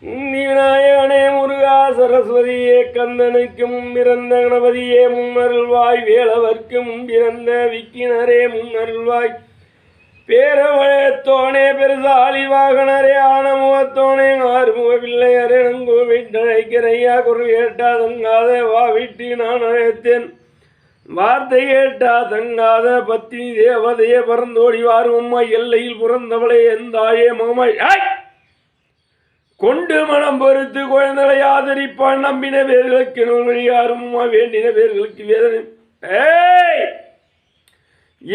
விநாயகனே முருகா சரஸ்வதியே கந்தனுக்கு முன்பிறந்த கணபதியே முன்னருள்வாய் வேலவர்க்கு முன்பிறந்த விக்கினரே முன்னருள்வாய் பேரவழத்தோனே பெருசாலி வாகனரே ஆனமுகத்தோனே ஆறுமுக பிள்ளையரே நங்கோ வீட்டழைக்கிறையா குரல் கேட்டா தங்காத வா வீட்டு நான் அழைத்தேன் வார்த்தை கேட்டா தங்காத பத்தினி தேவதையே பறந்தோடி வாரும்மா எல்லையில் புறந்தவளே எந்தாயே மாமாய் கொண்டு மனம் பொறுத்து குழந்தைகளை ஆதரிப்பான் நம்பின பேர்களுக்கு நல்வழியாருமா வேண்டின பேர்களுக்கு வேதனை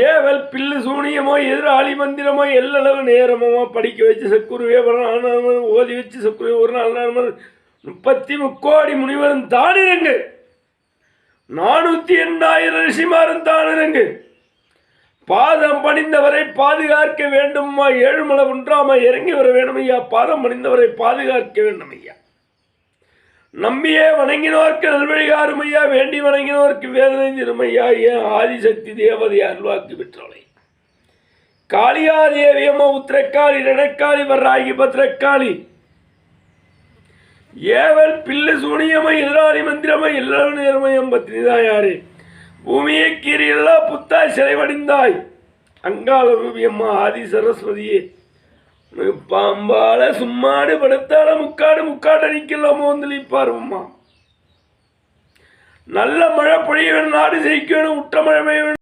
ஏவல் பில்லு சூனியமோ எதிராளி மந்திரமோ எல்லளவு நேரமோ படிக்க வச்சு சக்குருவே ஓதி வச்சு சக்குருவே ஒரு நாள் 30 கோடி முனிவரும் தானிருங்க 408,000 ரிஷிமாரும் தானிருங்க பாதம் பணிந்தவரை பாதுகாக்க வேண்டும்மா ஏழுமலை ஒன்றாம இறங்கி வர வேண்டும் ஐயா பாதம் பணிந்தவரை பாதுகாக்க வேண்டும் ஐயா நம்பியே வணங்கினோர்க்கு நல்வழிகாரும் ஐயா வேண்டி வணங்கினோர்க்கு வேதனை திருமையா ஏன் ஆதிசக்தி தேவதை அருள்வாக்கு பெற்றவளை காளியா தேவி அம்மா உத்திரக்காளி ரணக்காளி வர்றாகி பத்திரக்காளி ஏவல் பில்லு சூனியமை எதிராளி மந்திரமை எல்லாரும் நேர்மயம் பத்தினிதான் யாரு பூமியை கீரியல்லா புத்தாய் சிலை வடிந்தாய் அங்காள ரூபி அம்மா ஆதி சரஸ்வதியே பாம்பால சும்மாடு படுத்தால முக்காடு நிக்கலாமோ வந்து அம்மா நல்ல மழை பொழிய வேணும் நாடு ஜெயிக்க வேணும் உற்ற மழை பெய்ய வேணும்